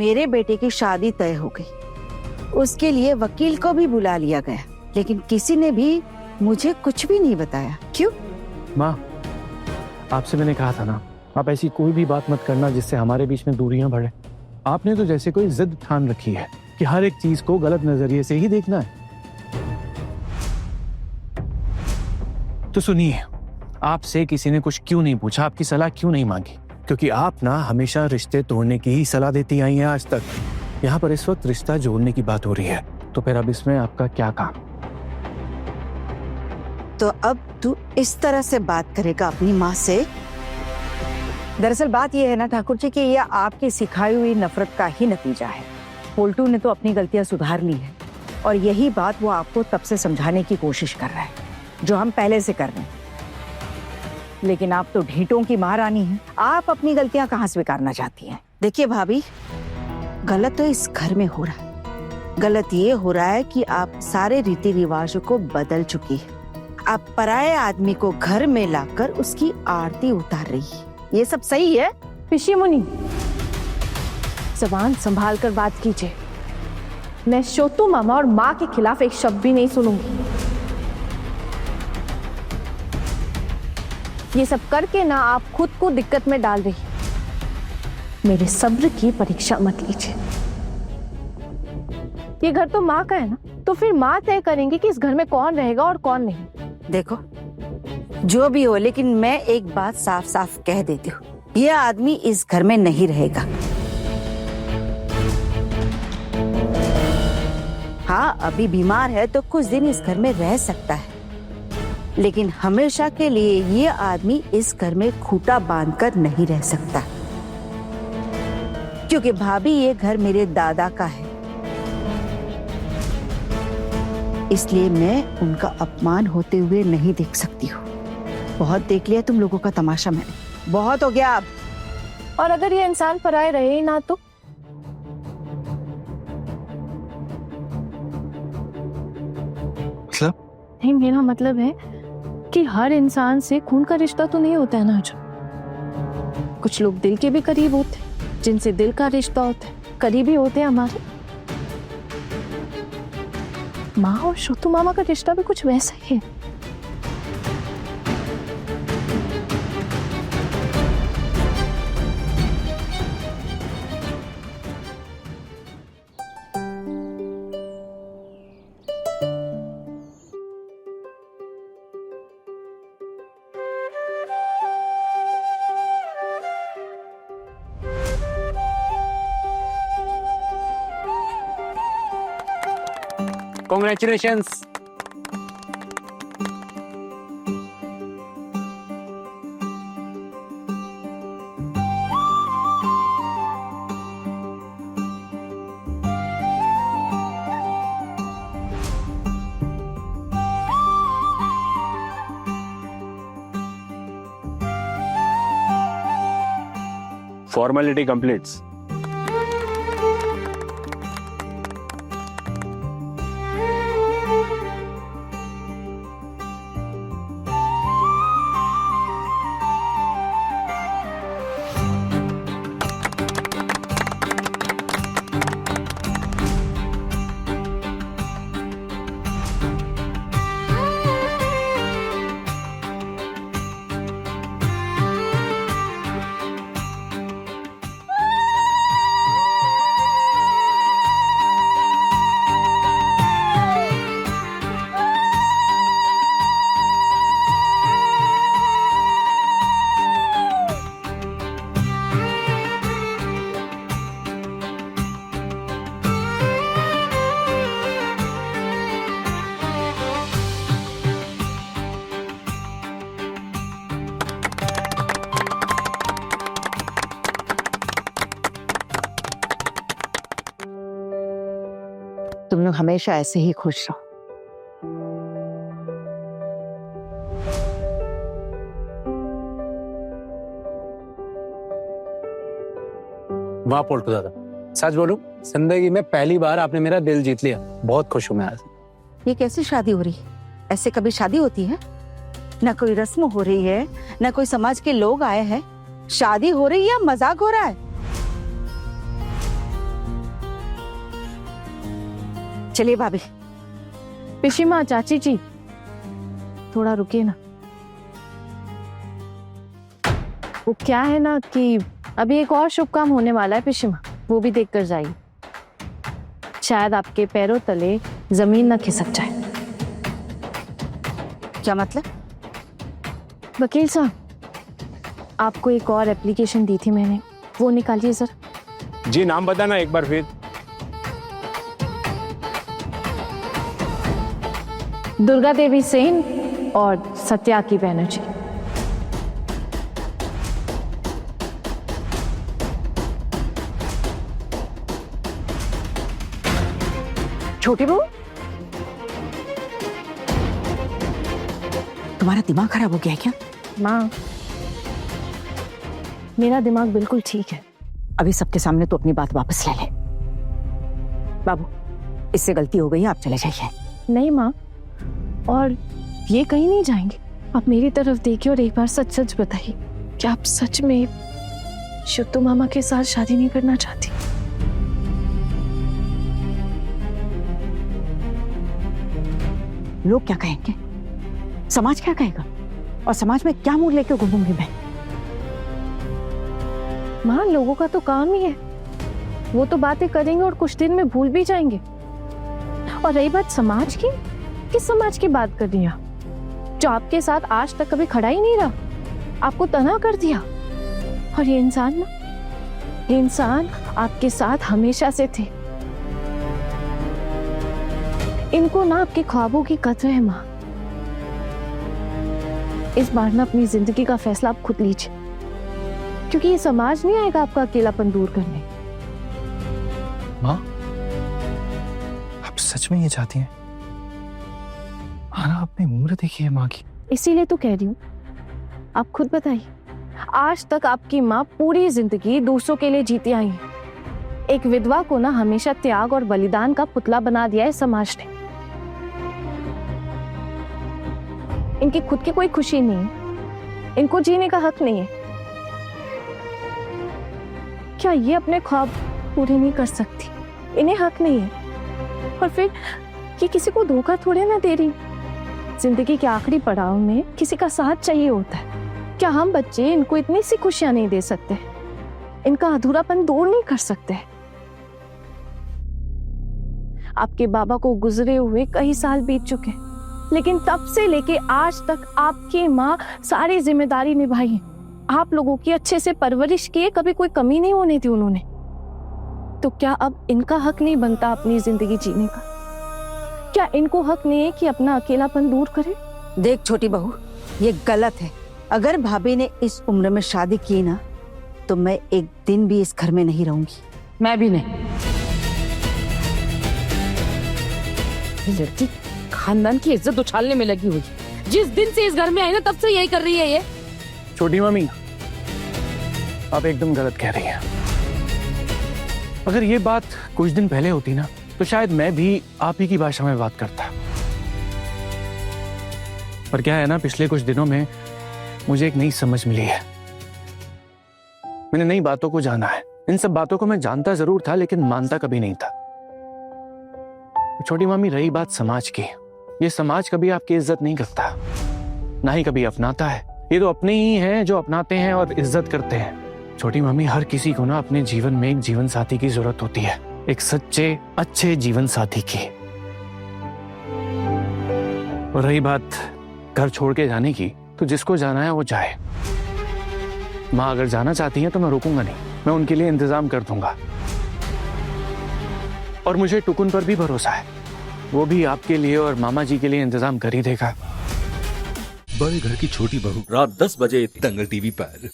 मेरे बेटे की शादी तय हो गई, उसके लिए वकील को भी बुला लिया गया, लेकिन किसी ने भी मुझे कुछ भी नहीं बताया। क्यों? माँ, आपसे मैंने कहा था ना, आप ऐसी कोई भी बात मत करना जिससे हमारे बीच में दूरियां बढ़े। आपने तो जैसे कोई जिद ठान रखी है कि हर एक चीज को गलत नजरिए से ही देखना है। तो सुनिए, आपसे किसी ने कुछ क्यों नहीं पूछा, आपकी सलाह क्यों नहीं मांगी? क्योंकि आप ना हमेशा रिश्ते तोड़ने की ही सलाह देती आई हैं आज तक। यहाँ पर इस वक्त रिश्ता जोड़ने की बात हो रही है, तो फिर अब इसमें आपका क्या काम? तो अब तू इस तरह से बात करेगा अपनी माँ से? दरअसल बात यह है ना ठाकुर जी कि यह आपकी सिखाई हुई नफरत का ही नतीजा है। पोल्टू ने तो अपनी गलतियां सुधार ली है और यही बात वो आपको तब से समझाने की कोशिश कर रहा है, जो हम पहले से कर रहे हैं। लेकिन आप तो ढीठों की महारानी हैं, आप अपनी गलतियां कहाँ स्वीकारना चाहती हैं? देखिए भाभी, गलत तो इस घर में हो रहा है। गलत ये हो रहा है कि आप सारे रीति रिवाजों को बदल चुकी है। आप पराये आदमी को घर में लाकर उसकी आरती उतार रही है। ये सब सही है? ऋषि मुनि, जबान संभाल कर बात कीजिए। मैं छोटू मामा और माँ के खिलाफ एक शब्द भी नहीं सुनूंगी। ये सब करके ना आप खुद को दिक्कत में डाल रही। मेरे सब्र की परीक्षा मत लीजिए। ये घर तो माँ का है ना, तो फिर माँ तय करेंगे कि इस घर में कौन रहेगा और कौन नहीं। देखो, जो भी हो, लेकिन मैं एक बात साफ साफ कह देती हूँ, यह आदमी इस घर में नहीं रहेगा। हाँ, अभी बीमार है तो कुछ दिन इस घर में रह सकता है, लेकिन हमेशा के लिए ये आदमी इस घर में खूंटा बांधकर नहीं रह सकता, क्योंकि भाभी ये घर मेरे दादा का है। इसलिए मैं उनका अपमान होते हुए नहीं देख सकती हूँ। बहुत देख लिया तुम लोगों का तमाशा मैंने, बहुत हो गया अब। और अगर ये इंसान पराये रहे ही ना तो? मतलब? नहीं, मेरा मतलब है कि हर इंसान से खून का रिश्ता तो नहीं होता है ना। जो कुछ लोग दिल के भी करीब होते हैं, जिनसे दिल का रिश्ता होता है, करीबी होते हैं हमारे। माँ और छोटू मामा का रिश्ता भी कुछ वैसा ही है। Congratulations. Formality completes. तुम लोग हमेशा ऐसे ही खुश रहो। वाह पोल्टू दादा, सच बोलूं, जिंदगी में पहली बार आपने मेरा दिल जीत लिया। बहुत खुश हूं मैं आज। ये कैसी शादी हो रही है? ऐसे कभी शादी होती है? ना कोई रस्म हो रही है, ना कोई समाज के लोग आए हैं। शादी हो रही है या मजाक हो रहा है? चलिए भाभी। पिशिमा चाची जी, थोड़ा रुकिए ना। वो क्या है ना कि अभी एक और शुभ काम होने वाला है पिशिमा, वो भी देख कर जाइए। शायद आपके पैरों तले जमीन न खिसक जाए। क्या मतलब? वकील साहब, आपको एक और एप्लीकेशन दी थी मैंने, वो निकालिए जरा। जी नाम बताना एक बार फिर। दुर्गा देवी सेन और सत्याकी बैनर्जी। छोटी बहू, तुम्हारा दिमाग खराब हो गया है क्या? माँ, मेरा दिमाग बिल्कुल ठीक है। अभी सबके सामने तो अपनी बात वापस ले ले। बाबू, इससे गलती हो गई है, आप चले जाइए। नहीं माँ, और ये कहीं नहीं जाएंगे। आप मेरी तरफ देखिए और एक बार सच सच बताइए, क्या आप सच में शुद्धू मामा के साथ शादी नहीं करना चाहती? लोग क्या कहेंगे, समाज क्या कहेगा, और समाज में क्या मुंह लेकर घूमूंगी मैं? माँ, लोगों का तो काम ही है, वो तो बातें करेंगे और कुछ दिन में भूल भी जाएंगे। और रही बात समाज की, किस समाज की बात कर रही हैं? जो आपके साथ आज तक कभी खड़ा ही नहीं रहा, आपको तनहा कर दिया। और ये इंसान ना, ये इंसान आपके साथ हमेशा से थे। इनको ना आपके ख्वाबों की कदर है माँ। इस बार ना अपनी जिंदगी का फैसला आप खुद लीजिए, क्योंकि ये समाज नहीं आएगा आपका अकेलापन दूर करने। माँ, आप सच में ये चाहती हैं? आना, आपने उम्र देखी है माँ की। इसीलिए तो कह रही हूँ, आप खुद बताइए, आज तक आपकी माँ पूरी जिंदगी दूसरों के लिए जीती आई है। एक विधवा को ना हमेशा त्याग और बलिदान का पुतला बना दिया है समाज ने। इनकी खुद की कोई खुशी नहीं है, इनको जीने का हक नहीं है। क्या ये अपने ख्वाब पूरे नहीं कर सकती? इन्हें हक नहीं है। और फिर ये किसी को धोखा थोड़े ना दे रही। जिंदगी के आखिरी पड़ाव में किसी का साथ चाहिए होता है। क्या हम बच्चे इनको इतनी सी खुशियां नहीं दे सकते? इनका अधूरापन दूर नहीं कर सकते? आपके बाबा को गुजरे हुए कई साल बीत चुके, लेकिन तब से लेके आज तक आपकी माँ सारी जिम्मेदारी निभाई है। आप लोगों की अच्छे से परवरिश की, कभी कोई कमी नहीं होने दी उन्होंने। तो क्या अब इनका हक नहीं बनता अपनी जिंदगी जीने का? क्या इनको हक नहीं है कि अपना अकेलापन दूर करें? देख छोटी बहू, ये गलत है। अगर भाभी ने इस उम्र में शादी की ना, तो मैं एक दिन भी इस घर में नहीं रहूंगी। मैं भी नहीं। ये लड़की खानदान की इज्जत उछालने में लगी हुई। जिस दिन से इस घर में आई ना, तब से यही कर रही है ये। छोटी मम्मी, आप एकदम गलत कह रही हैं। अगर ये बात कुछ दिन पहले होती ना, तो शायद मैं भी आप ही की भाषा में बात करता। पर क्या है ना, पिछले कुछ दिनों में मुझे एक नई समझ मिली है। मैंने नई बातों को जाना है। इन सब बातों को मैं जानता जरूर था, लेकिन मानता कभी नहीं था। छोटी मामी, रही बात समाज की, ये समाज कभी आपकी इज्जत नहीं करता, ना ही कभी अपनाता है। ये तो अपने ही हैं जो अपनाते हैं और इज्जत करते हैं। छोटी मामी, हर किसी को ना अपने जीवन में एक जीवन साथी की जरूरत होती है, एक सच्चे अच्छे जीवन साथी की। और रही बात घर छोड़ के जाने की, तो जिसको जाना है वो जाए। माँ अगर जाना चाहती हैं तो मैं रोकूंगा नहीं, मैं उनके लिए इंतजाम कर दूंगा। और मुझे टुकुन पर भी भरोसा है, वो भी आपके लिए और मामा जी के लिए इंतजाम कर ही देगा। बड़े घर की छोटी बहू, रात 10 बजे दंगल टीवी पर।